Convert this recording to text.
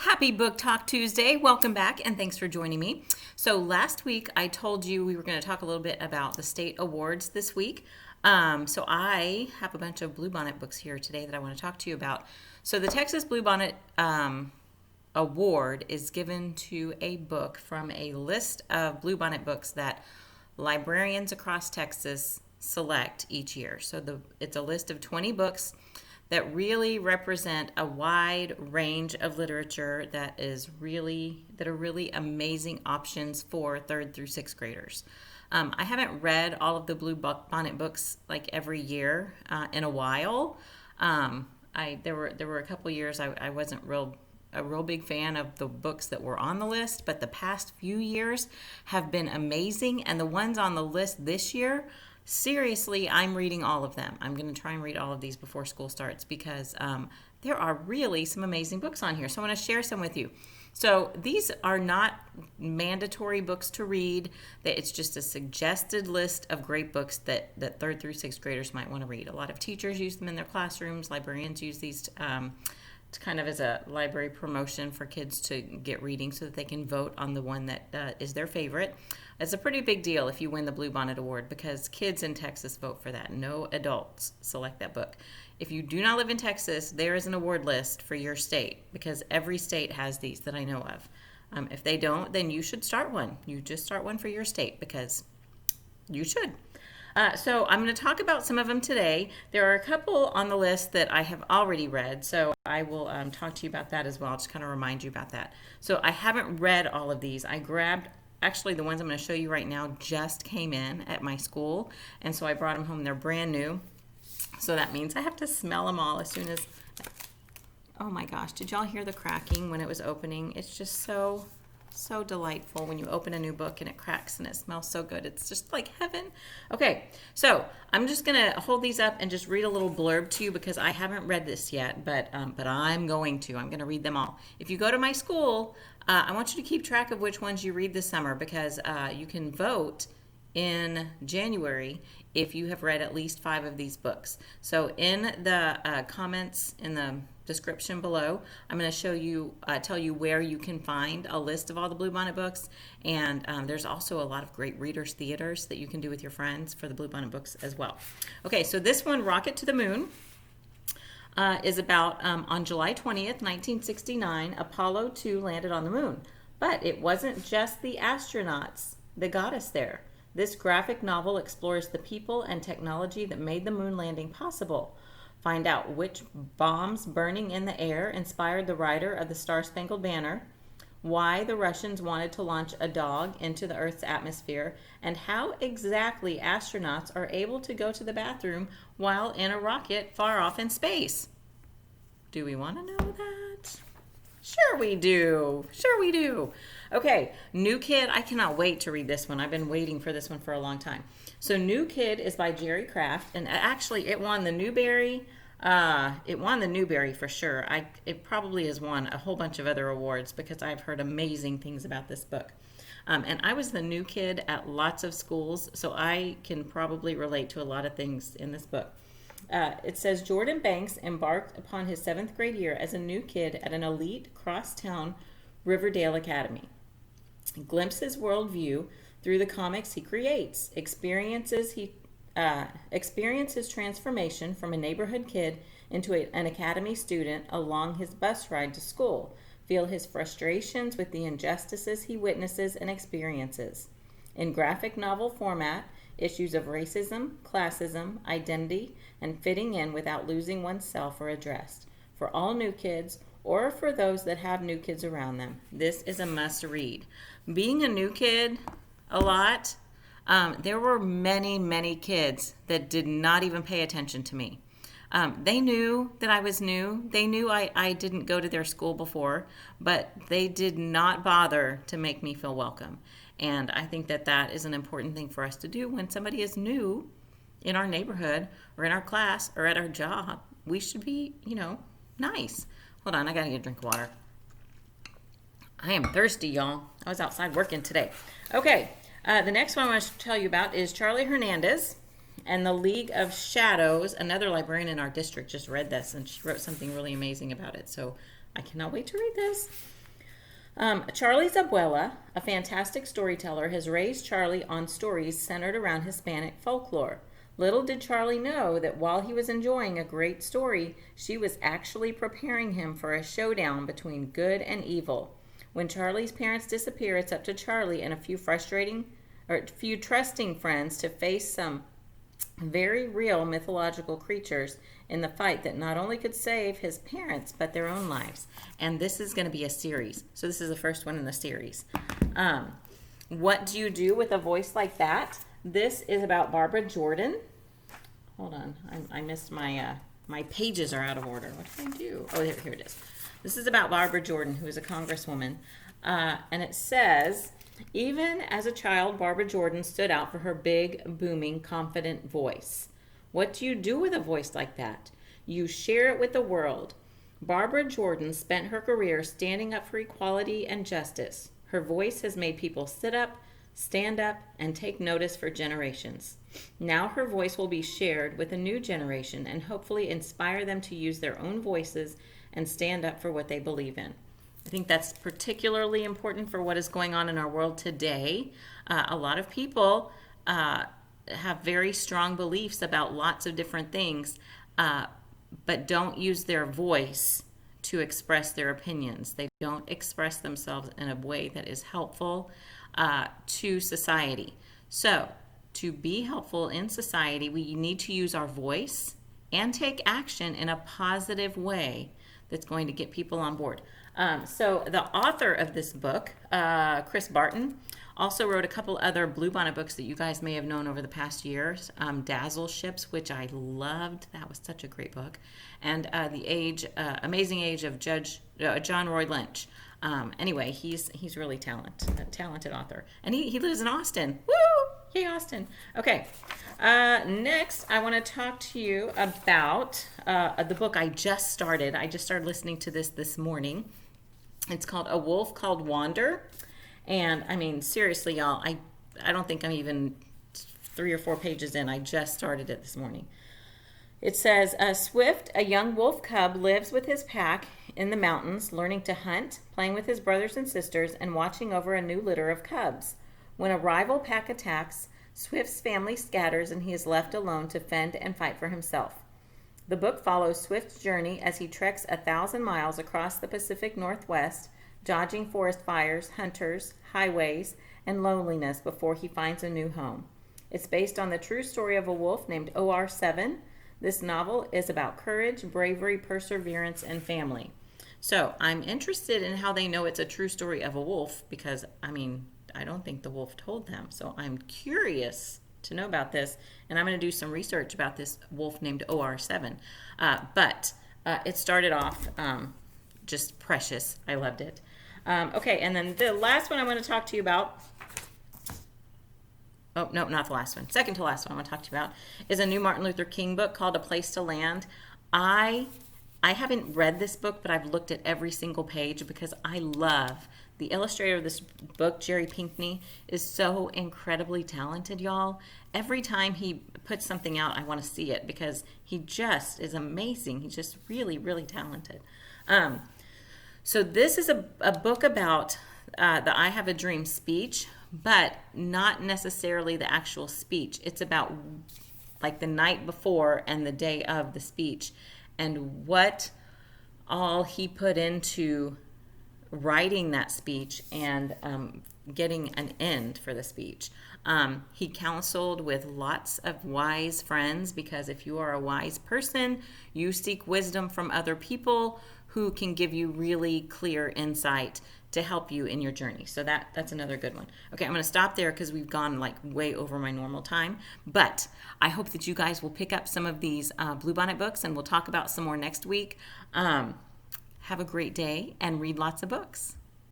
Happy Book Talk Tuesday. Welcome back and thanks for joining me. So last week I told you we were going to talk a little bit about the state awards this week. So I have a bunch of Bluebonnet books here today that I want to talk to you about. So the Texas Bluebonnet Award is given to a book from a list of Bluebonnet books that librarians across Texas select each year. So it's a list of 20 books that really represent a wide range of literature that are really amazing options for 3rd through 6th graders. I haven't read all of the Bluebonnet books like every year in a while. There were a couple years I wasn't a real big fan of the books that were on the list, but the past few years have been amazing, and the ones on the list this year, seriously, I'm reading all of them. I'm going to try and read all of these before school starts because there are really some amazing books on here. So I want to share some with you. So these are not mandatory books to read. It's just a suggested list of great books that 3rd through 6th graders might want to read. A lot of teachers use them in their classrooms. Librarians use these it's kind of as a library promotion for kids to get reading so that they can vote on the one that is their favorite. It's a pretty big deal if you win the Bluebonnet Award because kids in Texas vote for that. No adults select that book. If you do not live in Texas, there is an award list for your state because every state has these that I know of. If they don't, then you should start one. You just start one for your state because you should. So I'm going to talk about some of them today. There are a couple on the list that I have already read, so I will talk to you about that as well. I'll just kind of remind you about that. So I haven't read all of these. I grabbed, actually the ones I'm going to show you right now just came in at my school, and so I brought them home. They're brand new, so that means I have to smell them all as soon as, oh my gosh, did y'all hear the cracking when it was opening? It's just so delightful when you open a new book and it cracks and it smells so good. It's just like heaven. Okay, so I'm just going to hold these up and just read a little blurb to you because I haven't read this yet, but I'm going to. I'm going to read them all. If you go to my school, I want you to keep track of which ones you read this summer because you can vote in January if you have read at least 5 of these books. So in the comments in the description below, I'm going to tell you where you can find a list of all the Bluebonnet books, and there's also a lot of great readers theaters that you can do with your friends for the Bluebonnet books as well. Okay, so this one, Rocket to the Moon, is about on July 20th, 1969, Apollo 2 landed on the moon. But it wasn't just the astronauts that got us there. This graphic novel explores the people and technology that made the moon landing possible. Find out which bombs burning in the air inspired the writer of the Star-Spangled Banner, why the Russians wanted to launch a dog into the Earth's atmosphere, and how exactly astronauts are able to go to the bathroom while in a rocket far off in space. Do we want to know that? Sure we do. Sure we do. Okay, New Kid. I cannot wait to read this one. I've been waiting for this one for a long time. So New Kid is by Jerry Craft, and actually it won the Newbery. It won the Newbery for sure. It probably has won a whole bunch of other awards because I've heard amazing things about this book. And I was the new kid at lots of schools, so I can probably relate to a lot of things in this book. It says Jordan Banks embarked upon his 7th grade year as a new kid at an elite crosstown Riverdale Academy. He glimpses worldview through the comics he creates, experiences transformation from a neighborhood kid into an academy student along his bus ride to school, feel his frustrations with the injustices he witnesses and experiences. In graphic novel format, issues of racism, classism, identity, and fitting in without losing oneself are addressed. For all new kids, or for those that have new kids around them, this is a must read. Being a new kid a lot, there were many kids that did not even pay attention to me. They knew that I was new. They knew I didn't go to their school before, but they did not bother to make me feel welcome. And I think that is an important thing for us to do when somebody is new in our neighborhood or in our class or at our job. We should be, nice. Hold on, I gotta get a drink of water. I am thirsty, y'all. I was outside working today. Okay, the next one I want to tell you about is Charlie Hernandez and the League of Shadows. Another librarian in our district just read this, and she wrote something really amazing about it. So I cannot wait to read this. Charlie's abuela, a fantastic storyteller, has raised Charlie on stories centered around Hispanic folklore. Little did Charlie know that while he was enjoying a great story, she was actually preparing him for a showdown between good and evil. When Charlie's parents disappear, it's up to Charlie and a few trusting friends to face some very real mythological creatures in the fight that not only could save his parents but their own lives. And this is going to be a series, so this is the first one in the series. What do you do with a voice like that? This is about Barbara Jordan. Hold on, I missed my pages are out of order. What did I do? Oh, here it is. This is about Barbara Jordan, who is a congresswoman, and it says, even as a child, Barbara Jordan stood out for her big, booming, confident voice. What do you do with a voice like that? You share it with the world. Barbara Jordan spent her career standing up for equality and justice. Her voice has made people sit up, stand up, and take notice for generations. Now her voice will be shared with a new generation and hopefully inspire them to use their own voices and stand up for what they believe in. I think that's particularly important for what is going on in our world today. A lot of people have very strong beliefs about lots of different things, but don't use their voice to express their opinions. They don't express themselves in a way that is helpful to society. So, to be helpful in society, we need to use our voice and take action in a positive way that's going to get people on board. So the author of this book, Chris Barton, also wrote a couple other Bluebonnet books that you guys may have known over the past years. Dazzle Ships, which I loved. That was such a great book. And The Amazing Age of John Roy Lynch. Anyway, he's really a talented author. And he lives in Austin. Woo! Yay, Austin. Okay. Next, I want to talk to you about the book I just started. I just started listening to this morning. It's called A Wolf Called Wander. And, I mean, seriously, y'all, I don't think I'm even 3 or 4 pages in. I just started it this morning. It says, Swift, a young wolf cub, lives with his pack in the mountains, learning to hunt, playing with his brothers and sisters, and watching over a new litter of cubs. When a rival pack attacks, Swift's family scatters and he is left alone to fend and fight for himself. The book follows Swift's journey as he treks 1,000 miles across the Pacific Northwest, dodging forest fires, hunters, highways, and loneliness before he finds a new home. It's based on the true story of a wolf named OR7. This novel is about courage, bravery, perseverance, and family. So I'm interested in how they know it's a true story of a wolf because, I mean, I don't think the wolf told them. So I'm curious to know about this, and I'm going to do some research about this wolf named OR7. But it started off just precious. I loved it. Okay, and then the last one I want to talk to you about, oh, no, not the last one. Second to last one I want to talk to you about is a new Martin Luther King book called A Place to Land. I haven't read this book, but I've looked at every single page because I love the illustrator of this book, Jerry Pinkney, is so incredibly talented, y'all. Every time he puts something out, I want to see it because he just is amazing. He's just really, really talented. So this is a book about the I Have a Dream speech, but not necessarily the actual speech. It's about like the night before and the day of the speech and what all he put into writing that speech and getting an end for the speech. He counseled with lots of wise friends because if you are a wise person, you seek wisdom from other people who can give you really clear insight to help you in your journey. So that's another good one. Okay, I'm going to stop there because we've gone like way over my normal time. But I hope that you guys will pick up some of these Bluebonnet books and we'll talk about some more next week. Have a great day and read lots of books.